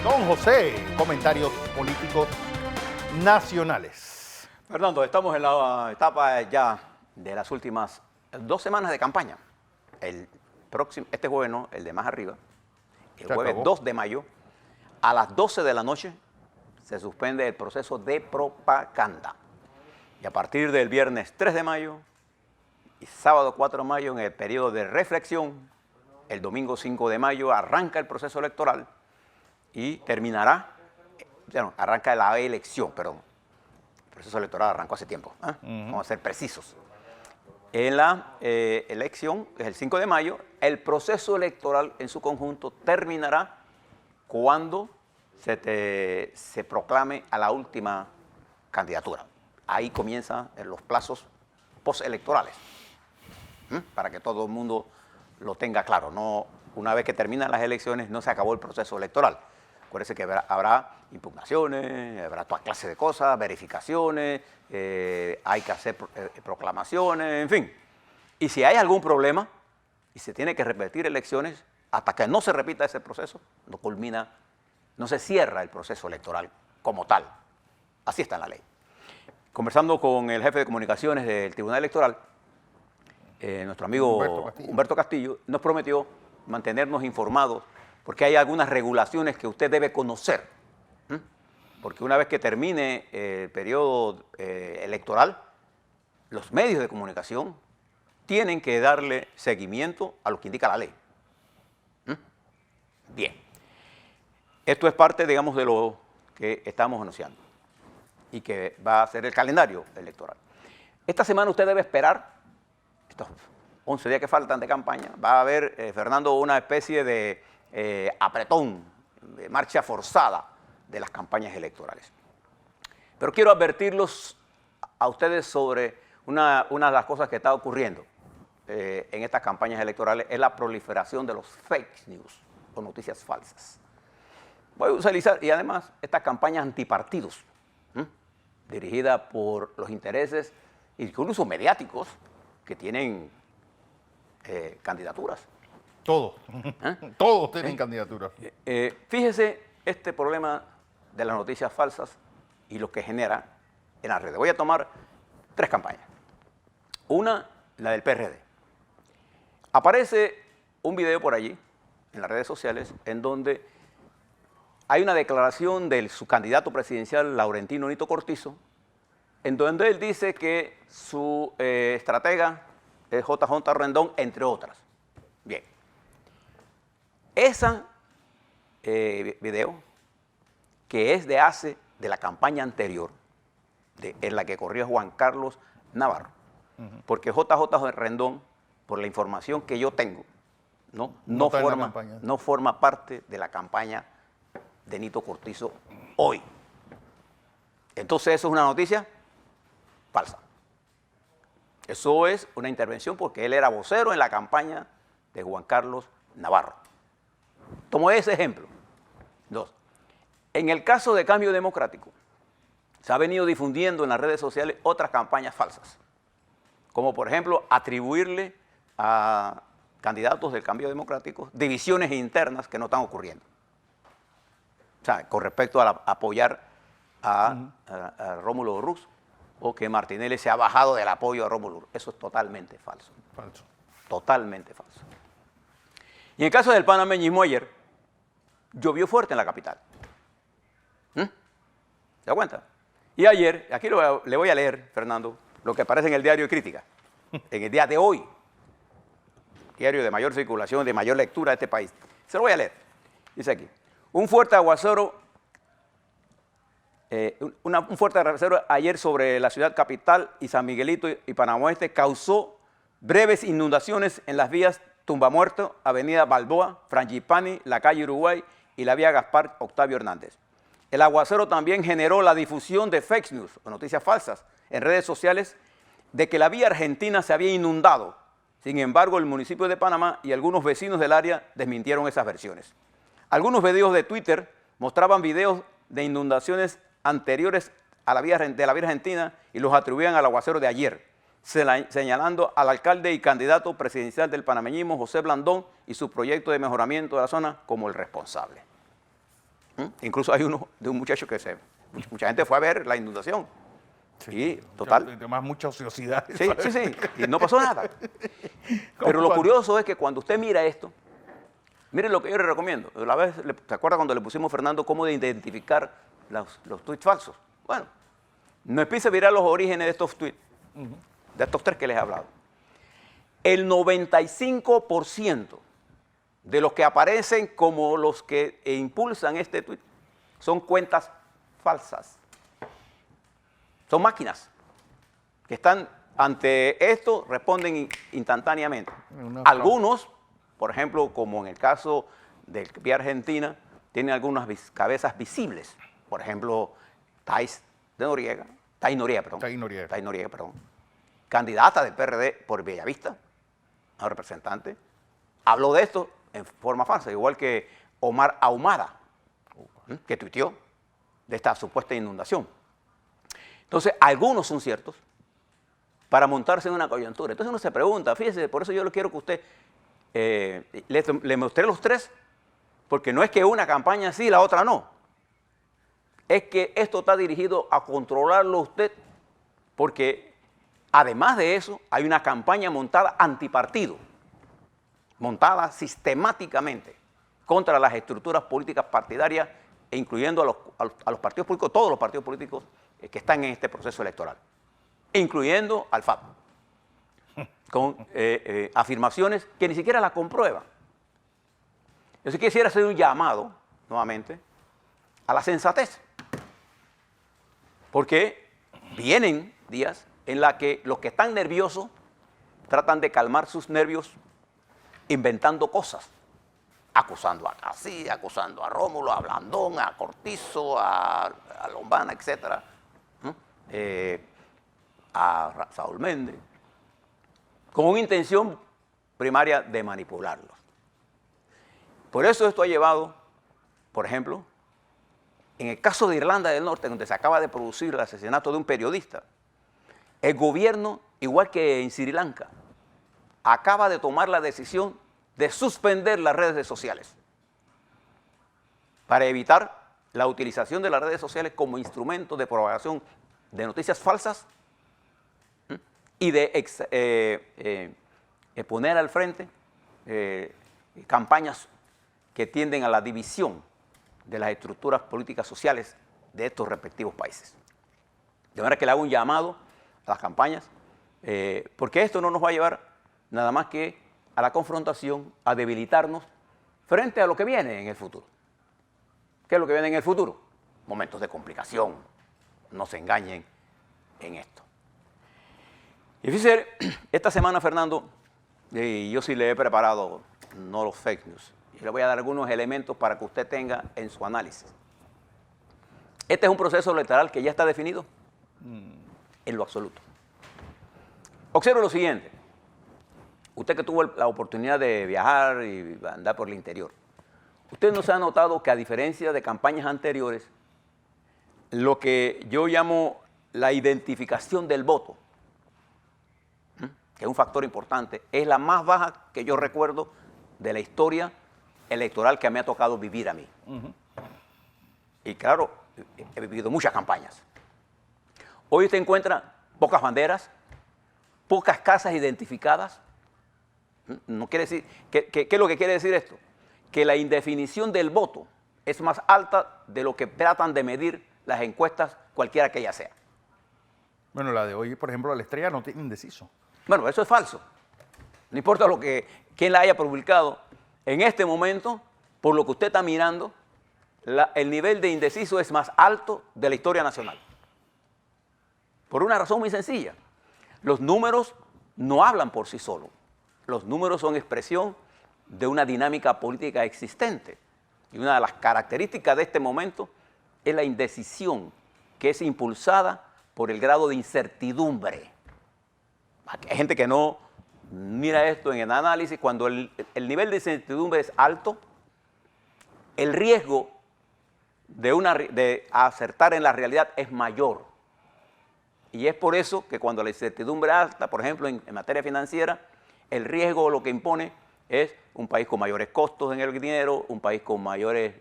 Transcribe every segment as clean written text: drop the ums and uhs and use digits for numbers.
Don José, comentarios políticos nacionales. Fernando, estamos en la etapa ya de las últimas 2 semanas de campaña. Este jueves no, el de más arriba, el jueves 2 de mayo, a las 12 de la noche, se suspende el proceso de propaganda. Y a partir del viernes 3 de mayo y sábado 4 de mayo, en el periodo de reflexión, el domingo 5 de mayo arranca el proceso electoral y terminará, arranca la elección, perdón. El proceso electoral arrancó hace tiempo, vamos a ser precisos. En la elección, que es el 5 de mayo, el proceso electoral en su conjunto terminará cuando se proclame a la última candidatura. Ahí comienzan los plazos postelectorales, para que todo el mundo lo tenga claro. No, una vez que terminan las elecciones no se acabó el proceso electoral. Acuérdense que habrá impugnaciones, habrá toda clase de cosas, verificaciones, hay que hacer proclamaciones, en fin. Y si hay algún problema y se tiene que repetir elecciones, hasta que no se repita ese proceso, no se cierra el proceso electoral como tal. Así está en la ley. Conversando con el jefe de comunicaciones del Tribunal Electoral, nuestro amigo Humberto Castillo nos prometió mantenernos informados porque hay algunas regulaciones que usted debe conocer. Porque una vez que termine el periodo electoral, los medios de comunicación tienen que darle seguimiento a lo que indica la ley. Bien. Esto es parte, digamos, de lo que estamos anunciando y que va a ser el calendario electoral. Esta semana usted debe esperar, estos 11 días que faltan de campaña, va a haber, Fernando, una especie de apretón, de marcha forzada de las campañas electorales. Pero quiero advertirlos a ustedes sobre una de las cosas que está ocurriendo en estas campañas electorales, es la proliferación de los fake news o noticias falsas. Voy a utilizar, y además, estas campañas antipartidos, dirigidas por los intereses, incluso mediáticos, que tienen candidaturas. Todos. Todos tienen candidaturas. Fíjese este problema de las noticias falsas y lo que genera en las redes. Voy a tomar 3 campañas. Una, la del PRD. Aparece un video por allí, en las redes sociales, en donde hay una declaración de su candidato presidencial, Laurentino Nito Cortizo, en donde él dice que su estratega es JJ Rendón, entre otras. Bien. Ese video, que es de la campaña anterior, en la que corrió Juan Carlos Navarro, porque JJ Rendón, por la información que yo tengo, no forma parte de la campaña de Nito Cortizo hoy. Entonces eso es una noticia falsa. Eso es una intervención porque él era vocero en la campaña de Juan Carlos Navarro. Tomo ese ejemplo. 2. En el caso de Cambio Democrático, se ha venido difundiendo en las redes sociales otras campañas falsas, como por ejemplo atribuirle a candidatos del Cambio Democrático divisiones internas que no están ocurriendo. O sea, con respecto a apoyar a Rómulo Ruz, o que Martinelli se ha bajado del apoyo a Rómulo Ruz. Eso es totalmente falso. Falso. Totalmente falso. Y en el caso del panameñismo ayer, llovió fuerte en la capital. ¿Se da cuenta? Y ayer, aquí le voy a leer, Fernando, lo que aparece en el diario de Crítica, en el día de hoy, diario de mayor circulación, de mayor lectura de este país. Se lo voy a leer. Dice aquí. Un fuerte aguacero ayer sobre la ciudad capital y San Miguelito y Panamá Oeste causó breves inundaciones en las vías Tumbamuerto, Avenida Balboa, Frangipani, la calle Uruguay y la vía Gaspar Octavio Hernández. El aguacero también generó la difusión de fake news o noticias falsas en redes sociales de que la vía Argentina se había inundado. Sin embargo, el municipio de Panamá y algunos vecinos del área desmintieron esas versiones. Algunos videos de Twitter mostraban videos de inundaciones anteriores a la vía Argentina y los atribuían al aguacero de ayer, señalando al alcalde y candidato presidencial del panameñismo, José Blandón, y su proyecto de mejoramiento de la zona como el responsable. Incluso hay uno de un muchacho que mucha gente fue a ver la inundación. Sí, total. Además, mucha ociosidad. Sí, sí, sí, y no pasó nada. Pero lo curioso es que cuando usted mira esto, miren lo que yo le recomiendo. La vez, ¿se acuerda cuando le pusimos, Fernando, cómo de identificar los tweets falsos? Bueno, no empieza a mirar los orígenes de estos tweets, de estos tres que les he hablado. El 95% de los que aparecen como los que impulsan este tweet son cuentas falsas. Son máquinas que están ante esto, responden instantáneamente. Algunos, por ejemplo, como en el caso del PIB Argentina, tienen algunas cabezas visibles. Por ejemplo, Thais Noriega, candidata del PRD por Bellavista, a representante, habló de esto en forma falsa, igual que Omar Ahumada, que tuiteó de esta supuesta inundación. Entonces, algunos son ciertos para montarse en una coyuntura. Entonces uno se pregunta, fíjese, por eso yo quiero que usted, le mostré los tres, porque no es que una campaña sí y la otra no. Es que esto está dirigido a controlarlo usted, porque además de eso, hay una campaña montada antipartido, montada sistemáticamente contra las estructuras políticas partidarias, e incluyendo a los partidos políticos, todos los partidos políticos que están en este proceso electoral, incluyendo al FAP, con afirmaciones que ni siquiera la comprueban. Yo sí quisiera hacer un llamado, nuevamente, a la sensatez, porque vienen días en los que los que están nerviosos tratan de calmar sus nervios inventando cosas, acusando a Casí, acusando a Rómulo, a Blandón, a Cortizo, a Lombana, etc., a Saúl Méndez, con una intención primaria de manipularlos. Por eso esto ha llevado, por ejemplo, en el caso de Irlanda del Norte, donde se acaba de producir el asesinato de un periodista, el gobierno, igual que en Sri Lanka, acaba de tomar la decisión de suspender las redes sociales para evitar la utilización de las redes sociales como instrumento de propagación de noticias falsas y de poner al frente campañas que tienden a la división de las estructuras políticas sociales de estos respectivos países. De manera que le hago un llamado a las campañas, porque esto no nos va a llevar nada más que a la confrontación, a debilitarnos frente a lo que viene en el futuro. ¿Qué es lo que viene en el futuro? Momentos de complicación, no se engañen en esto. Y fíjese, esta semana, Fernando, yo sí le he preparado, no los fake news, y le voy a dar algunos elementos para que usted tenga en su análisis. Este es un proceso electoral que ya está definido en lo absoluto. Observe lo siguiente. Usted que tuvo la oportunidad de viajar y andar por el interior, usted no se ha notado que a diferencia de campañas anteriores, lo que yo llamo la identificación del voto, que es un factor importante, es la más baja que yo recuerdo de la historia electoral que me ha tocado vivir a mí. Y claro, he vivido muchas campañas. Hoy usted encuentra pocas banderas, pocas casas identificadas. No quiere decir, ¿qué es lo que quiere decir esto? Que la indefinición del voto es más alta de lo que tratan de medir las encuestas, cualquiera que ella sea. Bueno, la de hoy, por ejemplo, la Estrella no tiene indeciso. Bueno, eso es falso. No importa quién la haya publicado. En este momento, por lo que usted está mirando, el nivel de indeciso es más alto de la historia nacional. Por una razón muy sencilla. Los números no hablan por sí solos. Los números son expresión de una dinámica política existente. Y una de las características de este momento es la indecisión, que es impulsada por el grado de incertidumbre. Hay gente que no mira esto en el análisis. Cuando el nivel de incertidumbre es alto, el riesgo de acertar en la realidad es mayor. Y es por eso que cuando la incertidumbre es alta, por ejemplo, en materia financiera, el riesgo lo que impone es un país con mayores costos en el dinero, un país con menores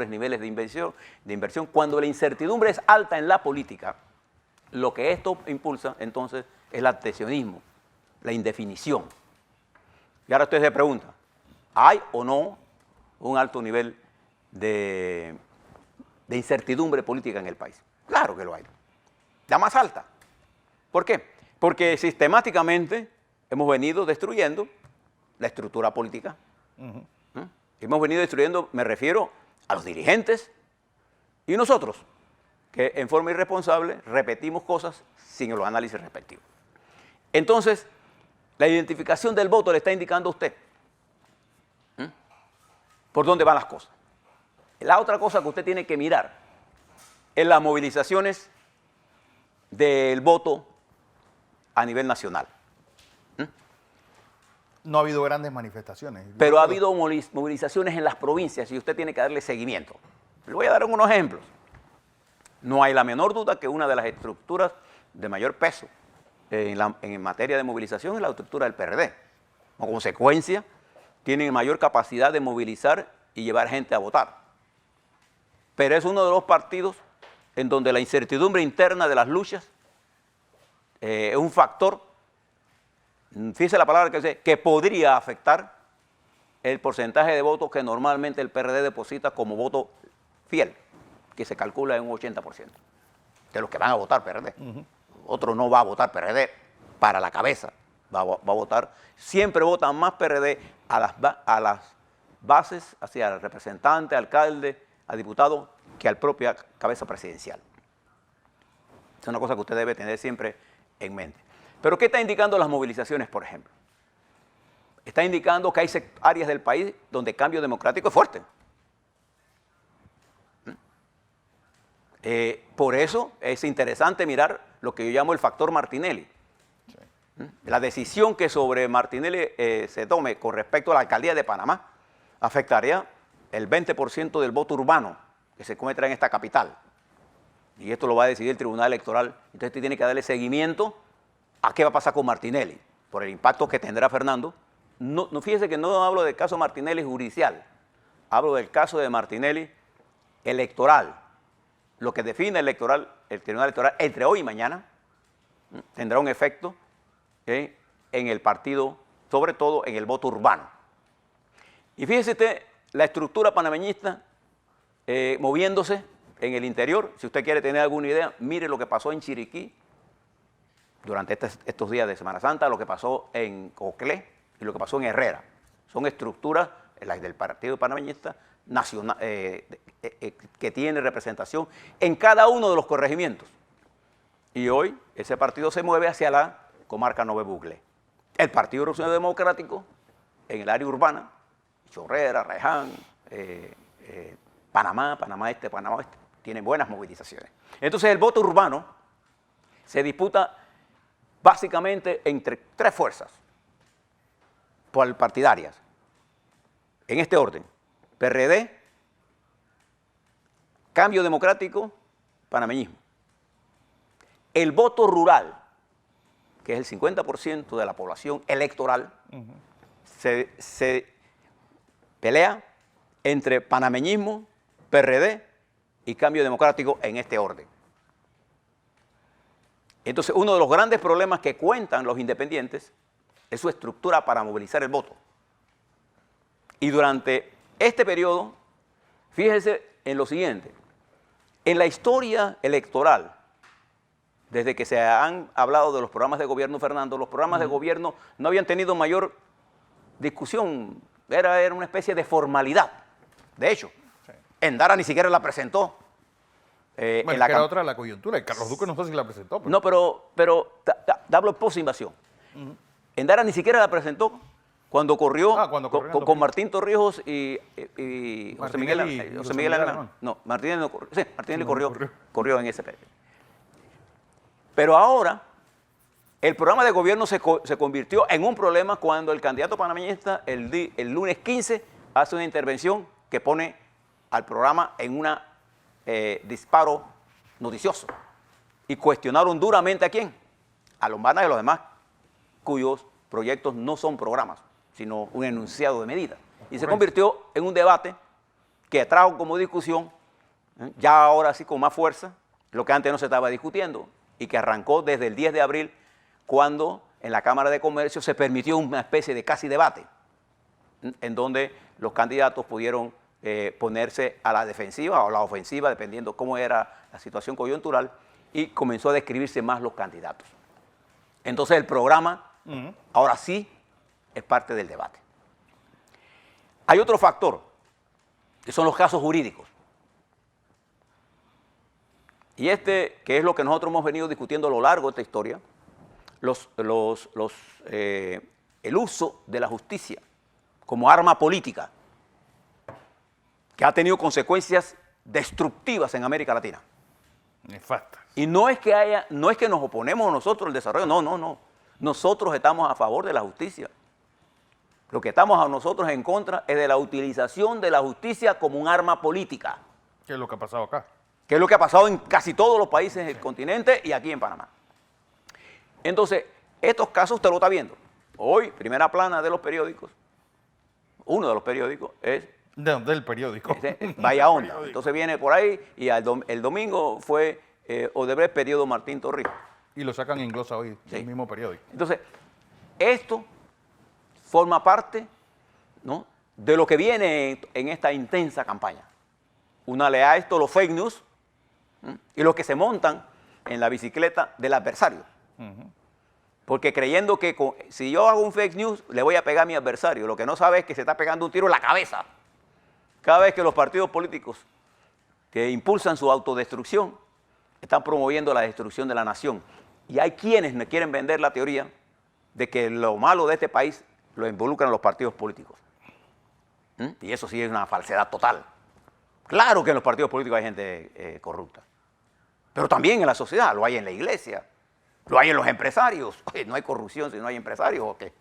niveles de inversión. Cuando la incertidumbre es alta en la política, lo que esto impulsa entonces es el abstencionismo, la indefinición. Y ahora ustedes se preguntan, ¿hay o no un alto nivel de incertidumbre política en el país? Claro que lo hay. La más alta. ¿Por qué? Porque sistemáticamente hemos venido destruyendo la estructura política. Hemos venido destruyendo, me refiero a los dirigentes y nosotros, que en forma irresponsable repetimos cosas sin los análisis respectivos. Entonces, la identificación del voto le está indicando a usted por dónde van las cosas. La otra cosa que usted tiene que mirar es las movilizaciones del voto a nivel nacional. No ha habido grandes manifestaciones. Pero ha habido movilizaciones en las provincias y usted tiene que darle seguimiento. Le voy a dar unos ejemplos. No hay la menor duda que una de las estructuras de mayor peso en materia de movilización es la estructura del PRD. Como consecuencia, tienen mayor capacidad de movilizar y llevar gente a votar. Pero es uno de los partidos en donde la incertidumbre interna de las luchas es un factor, fíjese la palabra que dice, que podría afectar el porcentaje de votos que normalmente el PRD deposita como voto fiel, que se calcula en un 80% de los que van a votar PRD. Otro no va a votar PRD para la cabeza, va a votar, siempre votan más PRD a las bases, hacia el representante, alcalde, a diputado, que al propia cabeza presidencial. Es una cosa que usted debe tener siempre en mente. Pero ¿qué está indicando las movilizaciones, por ejemplo? Está indicando que hay áreas del país donde el cambio democrático es fuerte. Por eso es interesante mirar lo que yo llamo el factor Martinelli. La decisión que sobre Martinelli se tome con respecto a la alcaldía de Panamá afectaría el 20% del voto urbano que se encuentra en esta capital. Y esto lo va a decidir el Tribunal Electoral. Entonces usted tiene que darle seguimiento a qué va a pasar con Martinelli, por el impacto que tendrá Fernando. No, fíjese que no hablo del caso Martinelli judicial, hablo del caso de Martinelli electoral. Lo que define el Tribunal Electoral entre hoy y mañana tendrá un efecto en el partido, sobre todo en el voto urbano. Y fíjese usted la estructura panameñista moviéndose en el interior. Si usted quiere tener alguna idea, mire lo que pasó en Chiriquí durante estos días de Semana Santa, lo que pasó en Coclé y lo que pasó en Herrera. Son estructuras, las del Partido Panameñista nacional, que tiene representación en cada uno de los corregimientos. Y hoy ese partido se mueve hacia la comarca Nove Bugle. El Partido Revolucionario Democrático en el área urbana, Chorrera, Reján, Panamá Este, tiene buenas movilizaciones. Entonces el voto urbano se disputa básicamente entre tres fuerzas partidarias, en este orden: PRD, Cambio Democrático, Panameñismo. El voto rural, que es el 50% de la población electoral, se pelea entre panameñismo, PRD y Cambio Democrático en este orden. Entonces, uno de los grandes problemas que cuentan los independientes es su estructura para movilizar el voto. Y durante este periodo, fíjese en lo siguiente: en la historia electoral, desde que se han hablado de los programas de gobierno, Fernando, los programas de gobierno no habían tenido mayor discusión, era una especie de formalidad. De hecho, Endara ni siquiera la presentó. Bueno, que era otra la coyuntura, y Carlos Duque no sé si la presentó. No, pero te hablo post-invasión. Endara ni siquiera la presentó cuando corrió, con Martín Torrijos y José Miguel Alemán. No, Martínez no corrió. Sí, Martínez corrió en ese periodo. Pero ahora, el programa de gobierno se convirtió en un problema cuando el candidato panameñista el lunes 15 hace una intervención que pone al programa en un disparo noticioso. Y cuestionaron duramente ¿a quién? A Lombana y a los demás, cuyos proyectos no son programas, sino un enunciado de medidas. Y se convirtió en un debate que trajo como discusión, ya ahora sí con más fuerza, lo que antes no se estaba discutiendo, y que arrancó desde el 10 de abril, cuando en la Cámara de Comercio se permitió una especie de casi debate, en donde los candidatos pudieron ponerse a la defensiva o a la ofensiva, dependiendo cómo era la situación coyuntural, y comenzó a describirse más los candidatos. Entonces el programa, ahora sí, es parte del debate. Hay otro factor, que son los casos jurídicos. Y que es lo que nosotros hemos venido discutiendo a lo largo de esta historia, el uso de la justicia como arma política, que ha tenido consecuencias destructivas en América Latina. Nefastas. Y no es que nos oponemos nosotros al desarrollo, no. Nosotros estamos a favor de la justicia. Lo que estamos nosotros en contra es de la utilización de la justicia como un arma política. ¿Qué es lo que ha pasado acá? Que es lo que ha pasado en casi todos los países del continente y aquí en Panamá. Entonces, estos casos usted lo está viendo. Hoy, primera plana de los periódicos, uno de los periódicos es... Del periódico. Vaya onda. Entonces viene por ahí y el domingo fue Odebrecht periodo Martín Torrijos. Y lo sacan en glosa hoy, Sí. el mismo periódico. Entonces, esto forma parte, ¿no?, de lo que viene en esta intensa campaña. Únale a esto los fake news y los que se montan en la bicicleta del adversario. Porque creyendo que si yo hago un fake news, le voy a pegar a mi adversario. Lo que no sabe es que se está pegando un tiro en la cabeza. Cada vez que los partidos políticos que impulsan su autodestrucción están promoviendo la destrucción de la nación. Y hay quienes me quieren vender la teoría de que lo malo de este país lo involucran los partidos políticos. Y eso sí es una falsedad total. Claro que en los partidos políticos hay gente corrupta. Pero también en la sociedad, lo hay en la iglesia, lo hay en los empresarios. Oye, no hay corrupción si no hay empresarios, ¿o qué?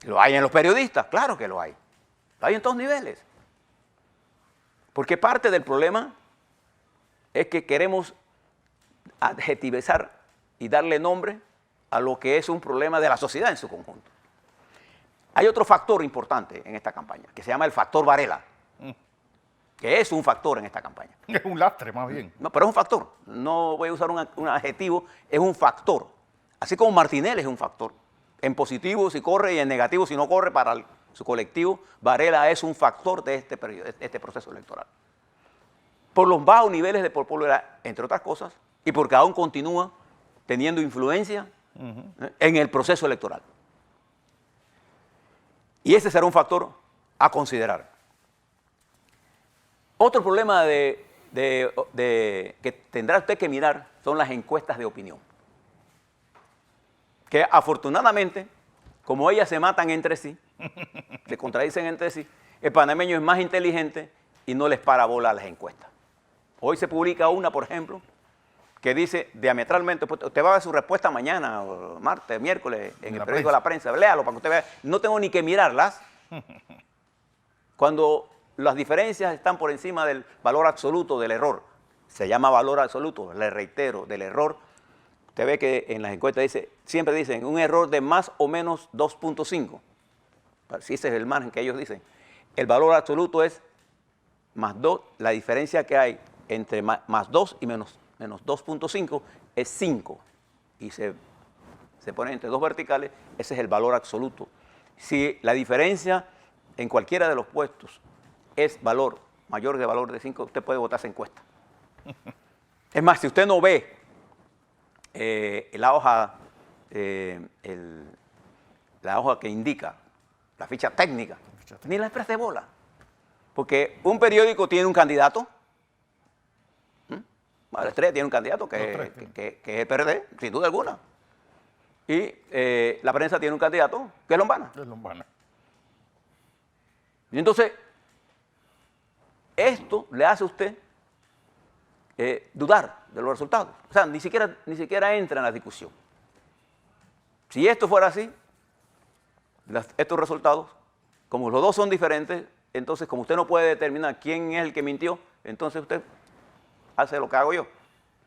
Lo hay en los periodistas, claro que lo hay. Lo hay en todos niveles. Porque parte del problema es que queremos adjetivizar y darle nombre a lo que es un problema de la sociedad en su conjunto. Hay otro factor importante en esta campaña, que se llama el factor Varela, que es un factor en esta campaña. Es un lastre, más bien. No, pero es un factor. No voy a usar un adjetivo, es un factor. Así como Martinelli es un factor. En positivo si corre y en negativo si no corre para su colectivo, Varela es un factor de este proceso electoral. Por los bajos niveles de popularidad, entre otras cosas, y porque aún continúa teniendo influencia en el proceso electoral. Y ese será un factor a considerar. Otro problema que tendrá usted que mirar son las encuestas de opinión. Que afortunadamente, como ellas se matan entre sí, se contradicen entre sí, el panameño es más inteligente y no les para bola a las encuestas. Hoy se publica una, por ejemplo, que dice diametralmente, usted va a ver su respuesta mañana, o martes, miércoles, en el periódico de la prensa, léalo para que usted vea, no tengo ni que mirarlas. Cuando las diferencias están por encima del valor absoluto del error, se llama valor absoluto, le reitero, del error. Usted ve que en las encuestas siempre dicen un error de más o menos 2.5. Si ese es el margen que ellos dicen. El valor absoluto es más 2, la diferencia que hay entre más 2 y menos 2.5 es 5. Y se pone entre dos verticales, ese es el valor absoluto. Si la diferencia en cualquiera de los puestos es valor mayor de valor de 5, usted puede votar esa encuesta. Es más, si usted no ve la hoja que indica la ficha técnica, ni la preste bola. Porque un periódico tiene un candidato, La Estrella tiene un candidato que es el PRD, sin duda alguna. Y la prensa tiene un candidato que es Lombana. Es Lombana. Y entonces, esto le hace a usted dudar de los resultados. O sea, ni siquiera entra en la discusión. Si esto fuera así, estos resultados, como los dos son diferentes, entonces como usted no puede determinar quién es el que mintió, entonces usted hace lo que hago yo.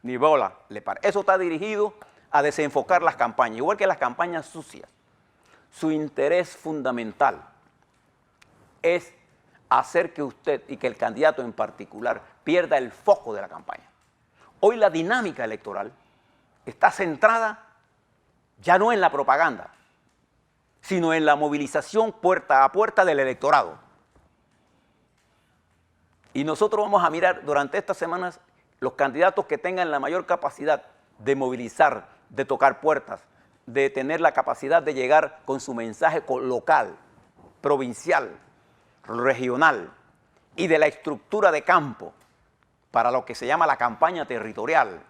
Ni bola le para. Eso está dirigido a desenfocar las campañas, igual que las campañas sucias. su interés fundamental es hacer que usted y que el candidato en particular pierda el foco de la campaña. Hoy la dinámica electoral está centrada ya no en la propaganda, sino en la movilización puerta a puerta del electorado. Y nosotros vamos a mirar durante estas semanas los candidatos que tengan la mayor capacidad de movilizar, de tocar puertas, de tener la capacidad de llegar con su mensaje local, provincial, regional y de la estructura de campo para lo que se llama la campaña territorial.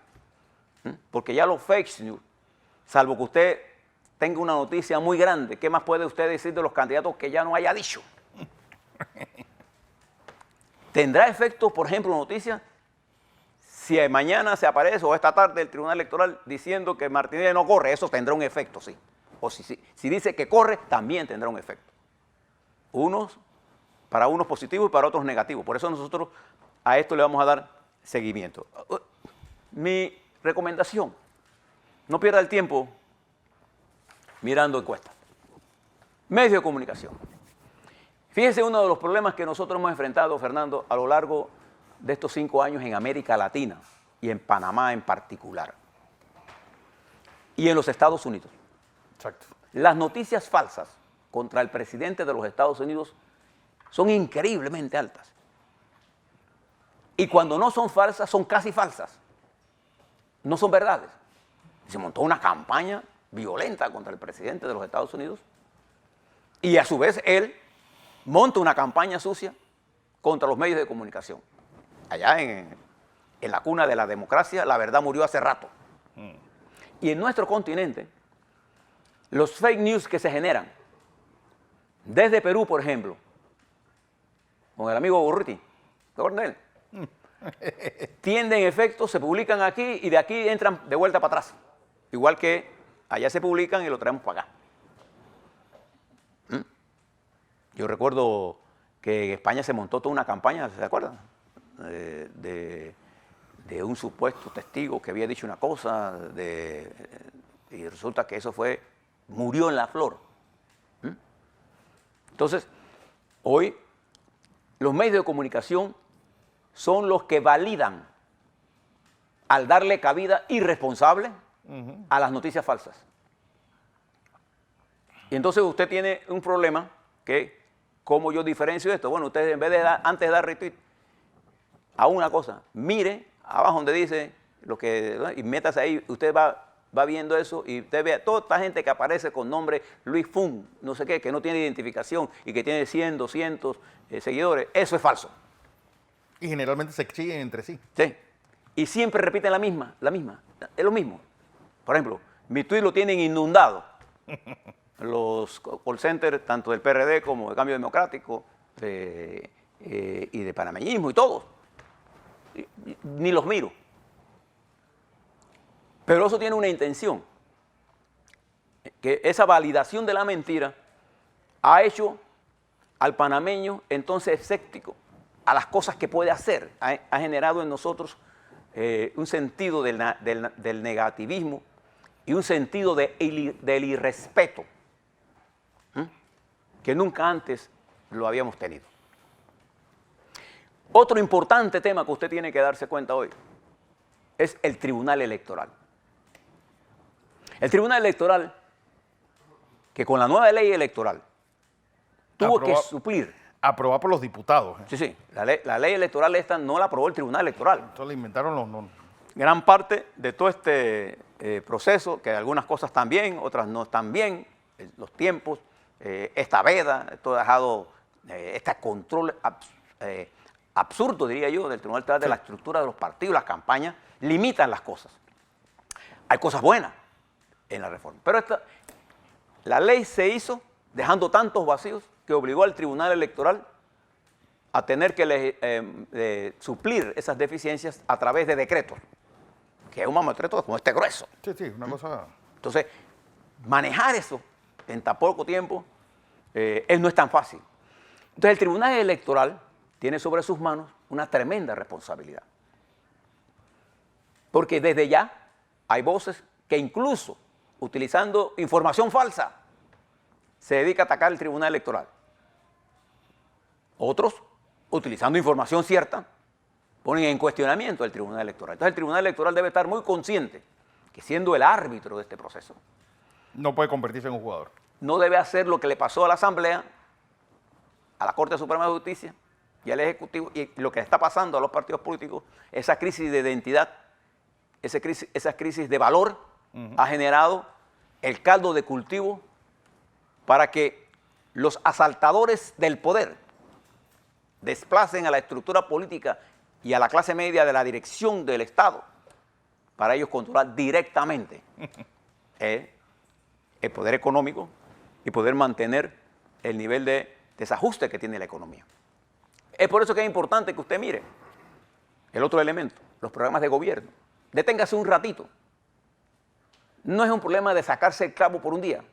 Porque ya los fake news, salvo que usted tenga una noticia muy grande, ¿qué más puede usted decir de los candidatos que ya no haya dicho? ¿Tendrá efecto, por ejemplo, noticias? Si mañana se aparece o esta tarde el Tribunal Electoral diciendo que Martínez no corre, eso tendrá un efecto, sí. O si dice que corre, también tendrá un efecto. Para unos positivos y para otros negativos. Por eso nosotros a esto le vamos a dar seguimiento. Mi recomendación, no pierda el tiempo mirando encuestas. Medios de comunicación. Fíjese uno de los problemas que nosotros hemos enfrentado, Fernando, a lo largo de estos 5 años en América Latina y en Panamá en particular. Y en los Estados Unidos. Exacto. Las noticias falsas contra el presidente de los Estados Unidos son increíblemente altas. Y cuando no son falsas, son casi falsas. No son verdades. Se montó una campaña violenta contra el presidente de los Estados Unidos y a su vez él monta una campaña sucia contra los medios de comunicación. Allá en la cuna de la democracia, la verdad murió hace rato. Y en nuestro continente, los fake news que se generan, desde Perú, por ejemplo, con el amigo Urruti, ¿te acuerdas de él? Tienden efectos, se publican aquí y de aquí entran de vuelta para atrás. Igual que allá se publican y lo traemos para acá. Yo recuerdo que en España se montó toda una campaña, ¿se acuerdan? De un supuesto testigo que había dicho una cosa y resulta que eso murió en la flor. Entonces, hoy los medios de comunicación son los que validan al darle cabida irresponsable a las noticias falsas. Y entonces usted tiene un problema que, ¿cómo yo diferencio esto? Bueno, usted en vez de antes de dar retweet a una cosa, mire abajo donde dice lo que, y métase ahí, usted va viendo eso y usted ve a toda esta gente que aparece con nombre Luis Fun, no sé qué, que no tiene identificación y que tiene 100, 200 seguidores. Eso es falso. Y generalmente se siguen entre sí. Sí. Y siempre repiten la misma. Es lo mismo. Por ejemplo, mi tweet lo tienen inundado. Los call centers, tanto del PRD como del Cambio Democrático y de panameñismo y todos. Ni los miro. Pero eso tiene una intención. Que esa validación de la mentira ha hecho al panameño entonces escéptico a las cosas que puede hacer. Ha generado en nosotros un sentido del negativismo y un sentido del irrespeto que nunca antes lo habíamos tenido. Otro importante tema que usted tiene que darse cuenta hoy es el Tribunal Electoral. El Tribunal Electoral, que con la nueva ley electoral tuvo que suplir. Aprobada por los diputados. Sí. La ley electoral esta no la aprobó el Tribunal Electoral. Entonces la inventaron los... Gran parte de todo este proceso, que algunas cosas están bien, otras no están bien, los tiempos, esta veda, esto ha dejado este control absurdo, diría yo, del Tribunal Electoral de la estructura de los partidos, las campañas, limitan las cosas. Hay cosas buenas en la reforma, pero la ley se hizo dejando tantos vacíos que obligó al Tribunal Electoral a tener que suplir esas deficiencias a través de decretos, que es un mamotreto como este grueso. Sí, una cosa... Entonces, manejar eso en tan poco tiempo no es tan fácil. Entonces, el Tribunal Electoral tiene sobre sus manos una tremenda responsabilidad. Porque desde ya hay voces que incluso utilizando información falsa se dedica a atacar el Tribunal Electoral. Otros, utilizando información cierta, ponen en cuestionamiento el Tribunal Electoral. Entonces el Tribunal Electoral debe estar muy consciente que siendo el árbitro de este proceso, No puede convertirse en un jugador. no debe hacer lo que le pasó a la Asamblea, a la Corte Suprema de Justicia y al Ejecutivo, y lo que está pasando a los partidos políticos, esa crisis de identidad, esa crisis de valor, ha generado el caldo de cultivo para que los asaltadores del poder desplacen a la estructura política y a la clase media de la dirección del Estado para ellos controlar directamente el poder económico y poder mantener el nivel de desajuste que tiene la economía. Es por eso que es importante que usted mire el otro elemento, los programas de gobierno. Deténgase un ratito. No es un problema de sacarse el clavo por un día.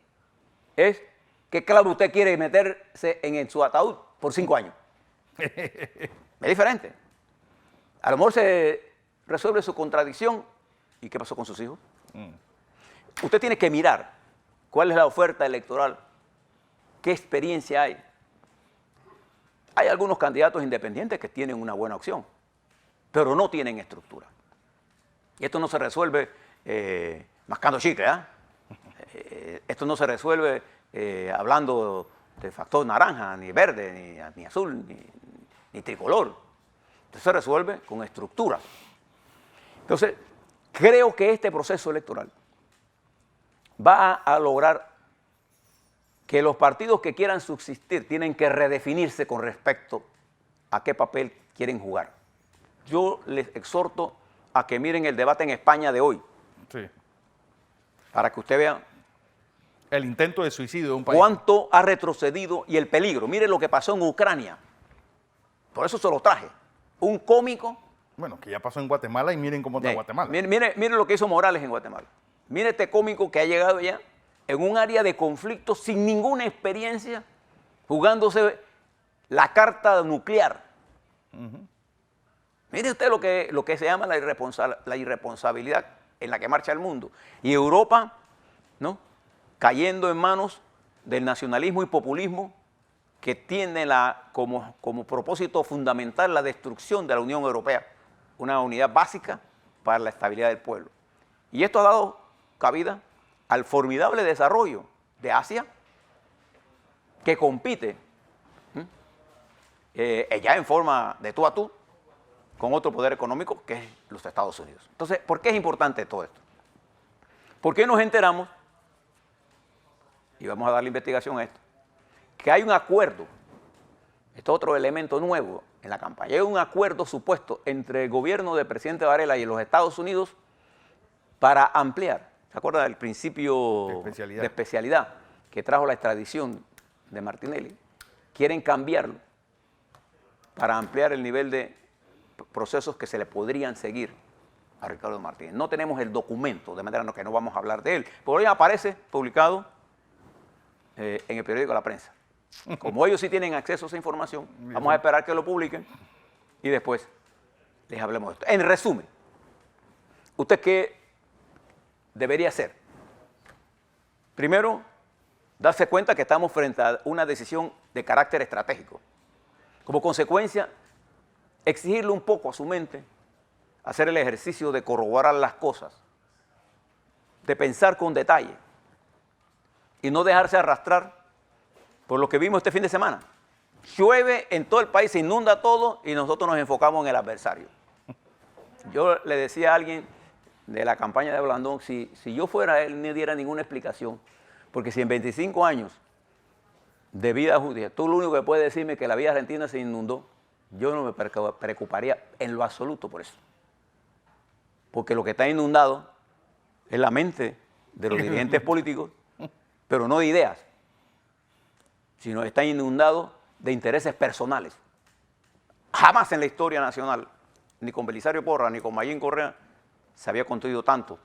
Es qué clavo usted quiere meterse en su ataúd por 5 años. Es diferente. A lo mejor se resuelve su contradicción. ¿Y qué pasó con sus hijos? Usted tiene que mirar cuál es la oferta electoral, qué experiencia hay. Hay algunos candidatos independientes que tienen una buena opción, pero no tienen estructura. Y esto no se resuelve mascando chicle, esto no se resuelve hablando de factor naranja, ni verde, ni azul, ni tricolor. Esto se resuelve con estructura. Entonces, creo que este proceso electoral va a lograr que los partidos que quieran subsistir tienen que redefinirse con respecto a qué papel quieren jugar. Yo les exhorto a que miren el debate en España de hoy, Sí. para que usted vea El intento de suicidio de un país. cuánto ha retrocedido y el peligro. Mire lo que pasó en Ucrania. Por eso se lo traje. Un cómico. Bueno, que ya pasó en Guatemala y miren cómo está Guatemala. Mire lo que hizo Morales en Guatemala. Mire este cómico que ha llegado ya en un área de conflicto sin ninguna experiencia, jugándose la carta nuclear. Mire usted lo que se llama la irresponsabilidad en la que marcha el mundo. Y Europa, ¿no?, cayendo en manos del nacionalismo y populismo que tiene como propósito fundamental la destrucción de la Unión Europea, una unidad básica para la estabilidad del pueblo. Y esto ha dado cabida al formidable desarrollo de Asia, que compite ya en forma de tú a tú con otro poder económico que es los Estados Unidos. Entonces, ¿por qué es importante todo esto? ¿Por qué nos enteramos, y vamos a dar la investigación a esto, que hay un acuerdo, este es otro elemento nuevo en la campaña, hay un acuerdo supuesto entre el gobierno del presidente Varela y los Estados Unidos para ampliar, ¿se acuerda del principio de especialidad que trajo la extradición de Martinelli? Quieren cambiarlo para ampliar el nivel de procesos que se le podrían seguir a Ricardo Martínez. No tenemos el documento, de manera que no vamos a hablar de él, pero hoy aparece publicado en el periódico La Prensa. Como ellos sí tienen acceso a esa información, vamos a esperar que lo publiquen y después les hablemos de esto. En resumen, ¿usted qué debería hacer? Primero, darse cuenta que estamos frente a una decisión de carácter estratégico. Como consecuencia, exigirle un poco a su mente, hacer el ejercicio de corroborar las cosas, de pensar con detalle y no dejarse arrastrar por lo que vimos este fin de semana. Llueve en todo el país, se inunda todo y nosotros nos enfocamos en el adversario. Yo le decía a alguien de la campaña de Blandón, si yo fuera él, no diera ninguna explicación, porque si en 25 años de vida judía, tú lo único que puedes decirme es que la vía argentina se inundó, yo no me preocuparía en lo absoluto por eso. Porque lo que está inundado es la mente de los dirigentes políticos, pero no de ideas, sino está inundado de intereses personales. Jamás en la historia nacional, ni con Belisario Porras, ni con Mayín Correa, se había construido tanto,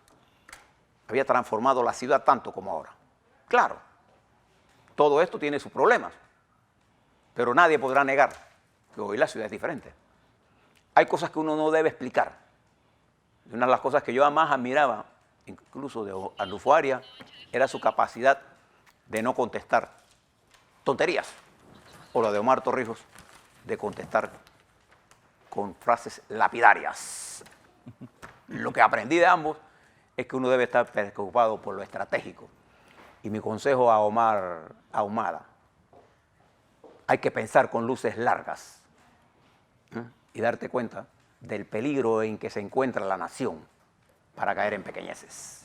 había transformado la ciudad tanto como ahora. Claro, todo esto tiene sus problemas, pero nadie podrá negar que hoy la ciudad es diferente. Hay cosas que uno no debe explicar. Y una de las cosas que yo más admiraba, incluso de Arnulfo Arias, era su capacidad de no contestar tonterías. O la de Omar Torrijos, de contestar con frases lapidarias. Lo que aprendí de ambos es que uno debe estar preocupado por lo estratégico. Y mi consejo a Omar Ahumada, hay que pensar con luces largas y darte cuenta del peligro en que se encuentra la nación para caer en pequeñeces.